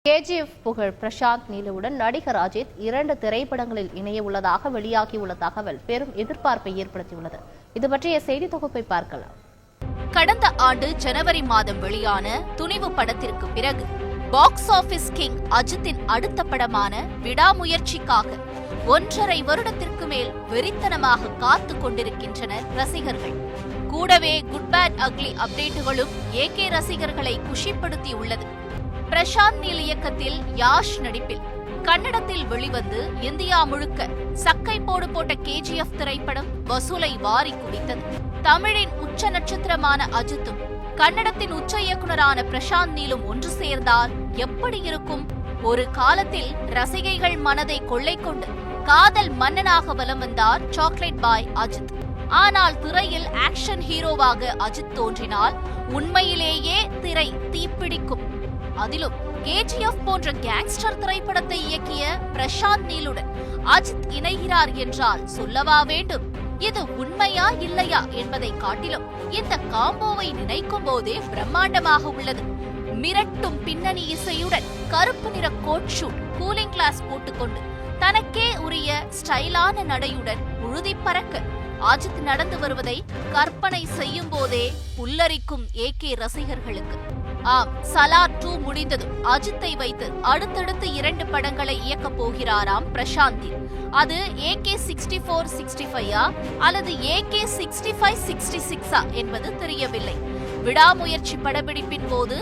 KGF புகழ் பிரசாந்த் நீலுவுடன் நடிகர் அஜித் 2 திரைப்படங்களில் இணைய உள்ளதாக வெளியாகியுள்ள தகவல் பெரும் எதிர்பார்ப்பை ஏற்படுத்தியுள்ளது. இது பற்றிய செய்தி தொகுப்பை பார்க்கலாம். கடந்த ஆண்டு ஜனவரி மாதம் வெளியான துணிவு படத்திற்கு பிறகு பாக்ஸ் ஆபீஸ் கிங் அஜித்தின் அடுத்த படமான விடாமுயற்சிக்காக 1.5 வருடத்திற்கு மேல் வெறித்தனமாக காத்து கொண்டிருக்கின்றனர் ரசிகர்கள். கூடவே குட் பேட் அக்லி அப்டேட்டுகளும் ஏகே ரசிகர்களை குஷிப்படுத்தியுள்ளது. பிரசாந்த் நீல் இயக்கத்தில் யாஷ் நடிப்பில் கன்னடத்தில் வெளிவந்து இந்தியா முழுக்க சக்கை போட்ட கேஜிஎஃப் திரைப்படம் வசூலை வாரி குவித்தது. தமிழின் உச்ச நட்சத்திரமான அஜித்தும் கன்னடத்தின் உச்ச இயக்குனரான பிரசாந்த் நீலும் ஒன்று சேர்ந்தால் எப்படி இருக்கும்? ஒரு காலத்தில் ரசிகைகள் மனதை கொள்ளை கொண்டு காதல் மன்னனாக வலம் வந்தார் சாக்லேட் பாய் அஜித். ஆனால் திரையில் ஆக்ஷன் ஹீரோவாக அஜித் தோன்றினால் உண்மையிலேயே திரை தீப்பிடிக்கும். அதிலும் கேஜிஎஃப் போன்ற கேங்ஸ்டர் திரைப்படத்தை இயக்கிய பிரசாந்த் நீலுடன் அஜித் இணைகிறார் என்றால் சொல்லவா வேண்டும்? இது உண்மையா இல்லையா என்பதை காட்டிலும் இந்த காம்போவை நினைக்கும் போதே பிரம்மாண்டமாக உள்ளது. மிரட்டும் பின்னணி இசையுடன் கருப்பு நிற கோட் ஷூட், கூலிங் கிளாஸ் போட்டுக்கொண்டு தனக்கே உரிய ஸ்டைலான நடையுடன் உழுதி பறக்க அஜித் நடந்து வருவதை கற்பனை செய்யும் போதே புல்லரிக்கும் ஏகே ரசிகர்களுக்கு. ஆம், சலார் 2 முடிந்ததும் அஜித்தை வைத்து அடுத்தடுத்து 2 படங்களை இயக்கப் போகிறாராம் பிரசாந்த். அது AK6465 அல்லது AK6566 என்பது தெரியவில்லை. விடாமுயற்சி படப்பிடிப்பின் போது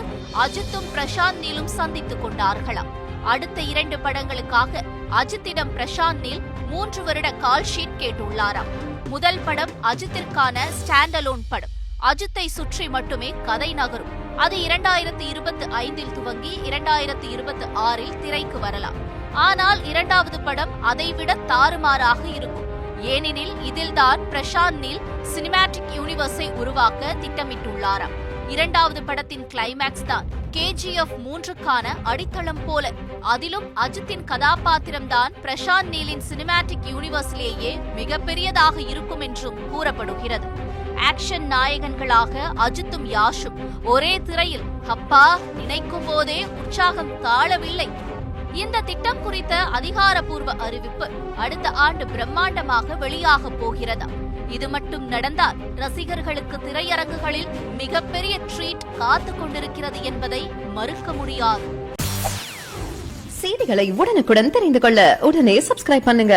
அஜித்தும் பிரசாந்த் நீலும் சந்தித்துக் கொண்டார்களாம். அடுத்த 2 படங்களுக்காக அஜித்திடம் பிரசாந்த் நீல் 3 வருட கால் ஷீட் கேட்டுள்ளாராம். முதல் படம் அஜித்திற்கான ஸ்டாண்ட் அலோன் படம். அஜித்தை சுற்றி மட்டுமே கதை நகரும். அது 2025 துவங்கி 2026 திரைக்கு வரலாம். ஆனால் 2வது படம் அதைவிட தாறுமாறாக இருக்கும். ஏனெனில் இதில்தான் பிரசாந்த் நீல் சினிமேட்டிக் யூனிவர்ஸை உருவாக்க திட்டமிட்டுள்ளாராம். 2வது படத்தின் கிளைமேக்ஸ் தான் கேஜிஎஃப் 3க்கான அடித்தளம் போல. அதிலும் அஜித்தின் கதாபாத்திரம்தான் பிரசாந்த் நீலின் சினிமேட்டிக் யூனிவர்ஸிலேயே மிகப்பெரியதாக இருக்கும் என்றும் கூறப்படுகிறது. ஆக்ஷன் நாயகன்களாக அஜித்தும் யாஷும் ஒரே திரையில் அப்பா நினைக்கும் போதே உற்சாகம் தாழவில்லை. இந்த திட்டம் குறித்த அதிகாரப்பூர்வ அறிவிப்பு அடுத்த ஆண்டு பிரம்மாண்டமாக வெளியாக போகிறதா? இது மட்டும் நடந்தால் ரசிகர்களுக்கு திரையரங்குகளில் மிகப்பெரிய ட்ரீட் காத்து கொண்டிருக்கிறது என்பதை மறுக்க முடியாது. செய்திகளை உடனுக்குடன் தெரிந்து கொள்ள உடனே சப்ஸ்கிரைப் பண்ணுங்க.